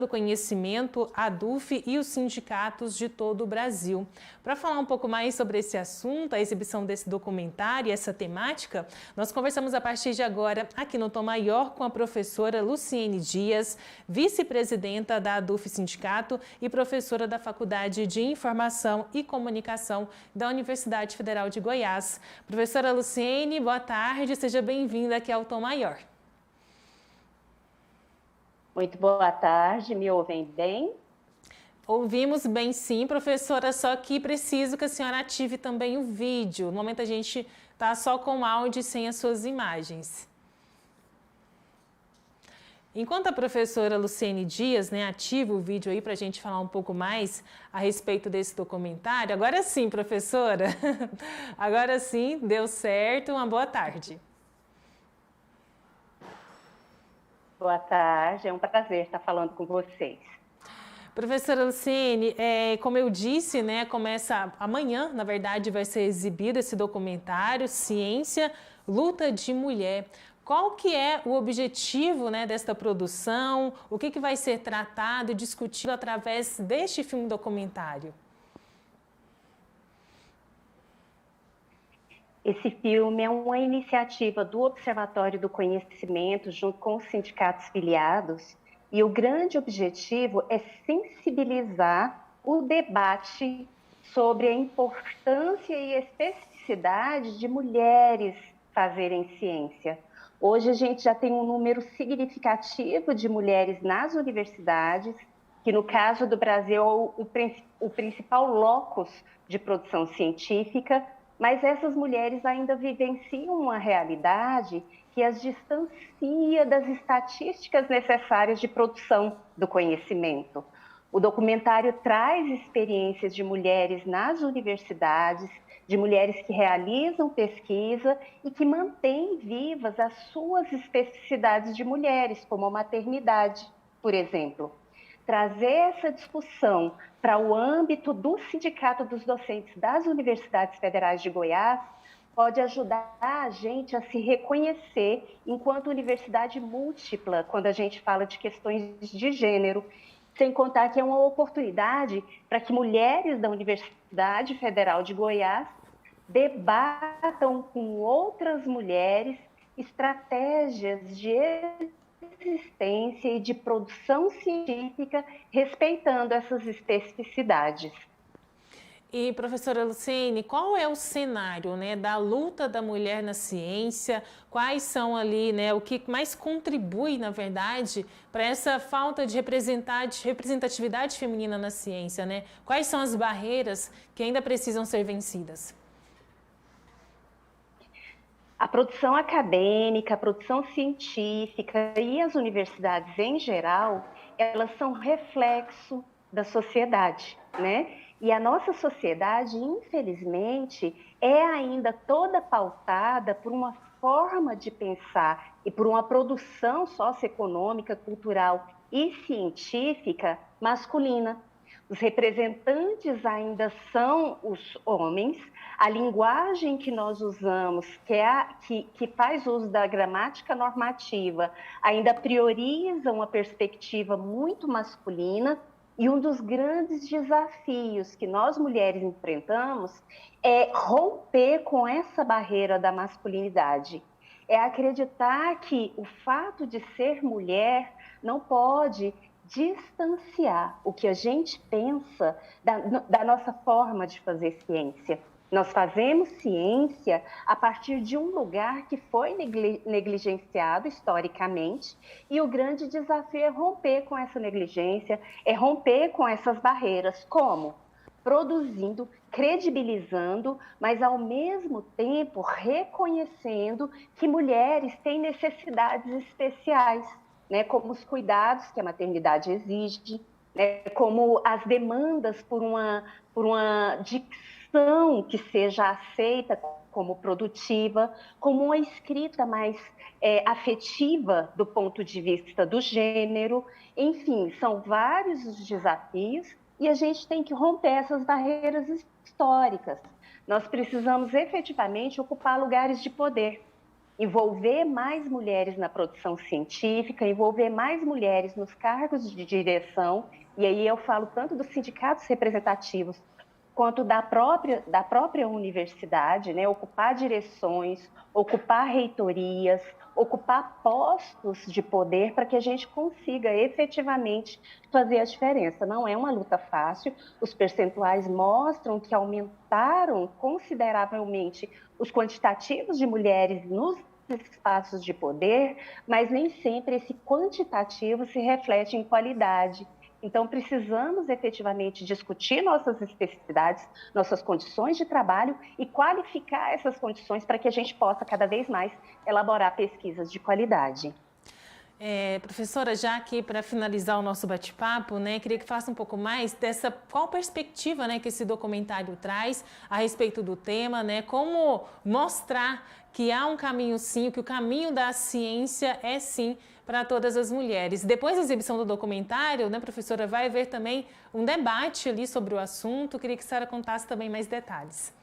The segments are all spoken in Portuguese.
do Conhecimento, a DUF e os sindicatos de todo o Brasil. Para falar um pouco mais sobre esse assunto, a exibição desse documentário e essa temática, nós conversamos a partir de agora aqui no Tom Maior com a professora Luciene Dias, vice-presidenta da ADUF Sindicato e professora da Faculdade de Informação e Comunicação da Universidade Federal de Goiás. Professora Luciene, boa tarde, seja bem-vinda aqui ao Tom Maior. Muito boa tarde, me ouvem bem? Ouvimos bem sim, professora, só que preciso que a senhora ative também o vídeo. No momento a gente está só com áudio e sem as suas imagens. Enquanto a professora Luciene Dias, ativa o vídeo aí para a gente falar um pouco mais a respeito desse documentário. Agora sim, professora, agora sim, deu certo, uma boa tarde. Boa tarde, é um prazer estar falando com vocês. Professora Luciene, como eu disse, começa amanhã, na verdade, vai ser exibido esse documentário, Ciência, Luta de Mulher. Qual que é o objetivo desta produção? O que vai ser tratado e discutido através deste filme documentário? Esse filme é uma iniciativa do Observatório do Conhecimento, junto com os sindicatos filiados, e o grande objetivo é sensibilizar o debate sobre a importância e especificidade de mulheres fazerem ciência. Hoje a gente já tem um número significativo de mulheres nas universidades, que no caso do Brasil é o principal locus de produção científica, mas essas mulheres ainda vivenciam uma realidade que as distancia das estatísticas necessárias de produção do conhecimento. O documentário traz experiências de mulheres nas universidades, de mulheres que realizam pesquisa e que mantêm vivas as suas especificidades de mulheres, como a maternidade, por exemplo. Trazer essa discussão para o âmbito do Sindicato dos Docentes das Universidades Federais de Goiás pode ajudar a gente a se reconhecer enquanto universidade múltipla, quando a gente fala de questões de gênero, sem contar que é uma oportunidade para que mulheres da Universidade Federal de Goiás debatam com outras mulheres estratégias de existência e de produção científica, respeitando essas especificidades. E, professora Luciene, qual é o cenário da luta da mulher na ciência? Quais são ali o que mais contribui, na verdade, para essa falta de representatividade feminina na ciência? Quais são as barreiras que ainda precisam ser vencidas? A produção acadêmica, a produção científica e as universidades em geral, elas são reflexo da sociedade, E a nossa sociedade, infelizmente, é ainda toda pautada por uma forma de pensar e por uma produção socioeconômica, cultural e científica masculina. Os representantes ainda são os homens, a linguagem que nós usamos, que faz uso da gramática normativa, ainda prioriza uma perspectiva muito masculina, e um dos grandes desafios que nós mulheres enfrentamos é romper com essa barreira da masculinidade. É acreditar que o fato de ser mulher não pode distanciar o que a gente pensa da nossa forma de fazer ciência. Nós fazemos ciência a partir de um lugar que foi negligenciado historicamente, e o grande desafio é romper com essa negligência, é romper com essas barreiras. Como? Produzindo, credibilizando, mas ao mesmo tempo reconhecendo que mulheres têm necessidades especiais, como os cuidados que a maternidade exige, como as demandas por uma dicção que seja aceita como produtiva, como uma escrita mais afetiva do ponto de vista do gênero. Enfim, são vários os desafios e a gente tem que romper essas barreiras históricas. Nós precisamos efetivamente ocupar lugares de poder. envolver mais mulheres na produção científica, envolver mais mulheres nos cargos de direção, e aí eu falo tanto dos sindicatos representativos quanto da própria universidade, né? Ocupar direções, ocupar reitorias, ocupar postos de poder para que a gente consiga efetivamente fazer a diferença. Não é uma luta fácil, os percentuais mostram que aumentaram consideravelmente os quantitativos de mulheres nos espaços de poder, mas nem sempre esse quantitativo se reflete em qualidade. Então, precisamos efetivamente discutir nossas especificidades, nossas condições de trabalho e qualificar essas condições para que a gente possa cada vez mais elaborar pesquisas de qualidade. Professora, já aqui para finalizar o nosso bate-papo, né, queria que faça um pouco mais dessa qual perspectiva, né, que esse documentário traz a respeito do tema, né, como mostrar que há um caminho sim, que o caminho da ciência é sim para todas as mulheres. Depois da exibição do documentário, né, professora, vai haver também um debate ali sobre o assunto. Queria que a senhora contasse também mais detalhes.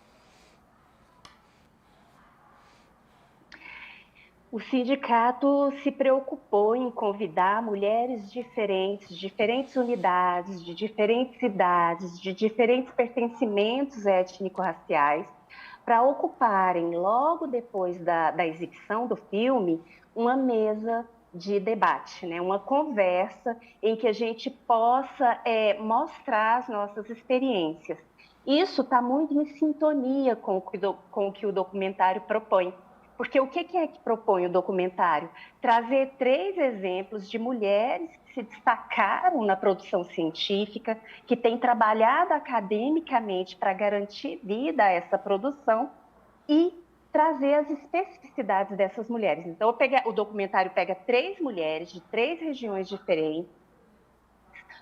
O sindicato se preocupou em convidar mulheres diferentes, diferentes unidades, de diferentes idades, de diferentes pertencimentos étnico-raciais, para ocuparem, logo depois da exibição do filme, uma mesa de debate, né? Uma conversa em que a gente possa mostrar as nossas experiências. Isso está muito em sintonia com o que o documentário propõe. Porque o que é que propõe o documentário? Trazer 3 exemplos de mulheres que se destacaram na produção científica, que têm trabalhado academicamente para garantir vida a essa produção e trazer as especificidades dessas mulheres. Então, o documentário pega 3 mulheres de 3 regiões diferentes,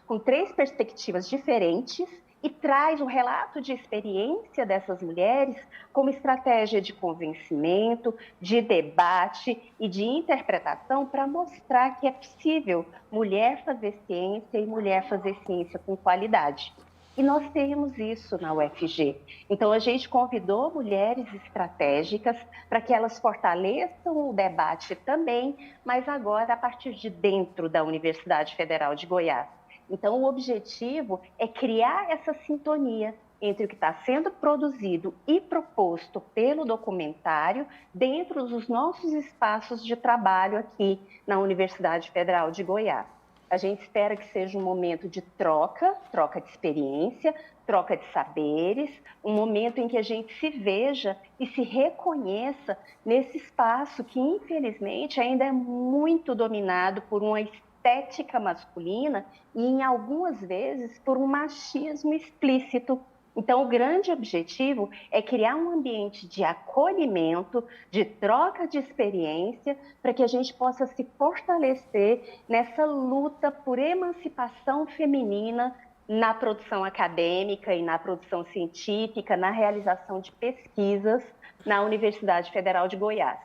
com 3 perspectivas diferentes, e traz o relato de experiência dessas mulheres como estratégia de convencimento, de debate e de interpretação para mostrar que é possível mulher fazer ciência e mulher fazer ciência com qualidade. E nós temos isso na UFG. Então, a gente convidou mulheres estratégicas para que elas fortaleçam o debate também, mas agora a partir de dentro da Universidade Federal de Goiás. Então, o objetivo é criar essa sintonia entre o que está sendo produzido e proposto pelo documentário dentro dos nossos espaços de trabalho aqui na Universidade Federal de Goiás. A gente espera que seja um momento de troca de experiência, troca de saberes, um momento em que a gente se veja e se reconheça nesse espaço que, infelizmente, ainda é muito dominado por uma estética masculina e, em algumas vezes, por um machismo explícito. Então, o grande objetivo é criar um ambiente de acolhimento, de troca de experiência, para que a gente possa se fortalecer nessa luta por emancipação feminina na produção acadêmica e na produção científica, na realização de pesquisas na Universidade Federal de Goiás.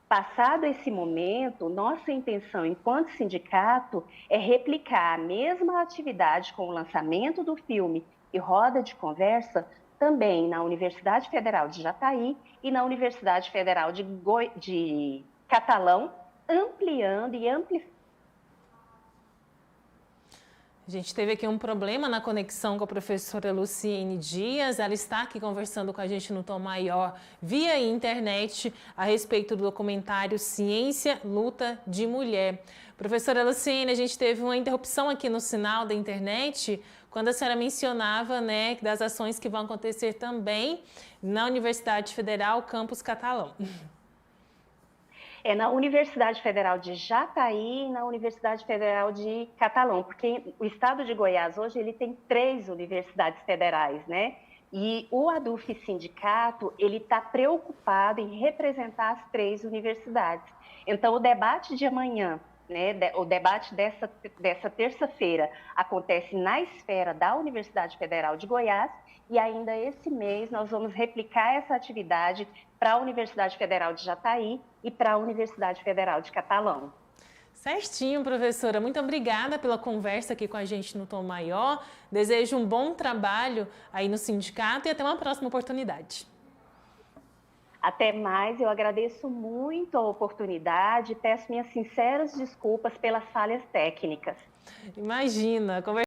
Passado esse momento, nossa intenção enquanto sindicato é replicar a mesma atividade com o lançamento do filme e roda de conversa também na Universidade Federal de Jataí e na Universidade Federal de Catalão, ampliando e amplificando. A gente teve aqui um problema na conexão com a professora Luciene Dias. Ela está aqui conversando com a gente no Tom Maior via internet a respeito do documentário Ciência, Luta de Mulher. Professora Luciene, a gente teve uma interrupção aqui no sinal da internet quando a senhora mencionava, né, das ações que vão acontecer também na Universidade Federal Campus Catalão. É na Universidade Federal de Jataí e na Universidade Federal de Catalão, porque o estado de Goiás hoje ele tem 3 universidades federais, né? E o ADUF Sindicato, ele está preocupado em representar as 3 universidades. Então, o debate de amanhã, né, o debate dessa terça-feira acontece na esfera da Universidade Federal de Goiás e ainda esse mês nós vamos replicar essa atividade para a Universidade Federal de Jataí e para a Universidade Federal de Catalão. Certinho, professora. Muito obrigada pela conversa aqui com a gente no Tom Maior. Desejo um bom trabalho aí no sindicato e até uma próxima oportunidade. Até mais, eu agradeço muito a oportunidade e peço minhas sinceras desculpas pelas falhas técnicas. Imagina,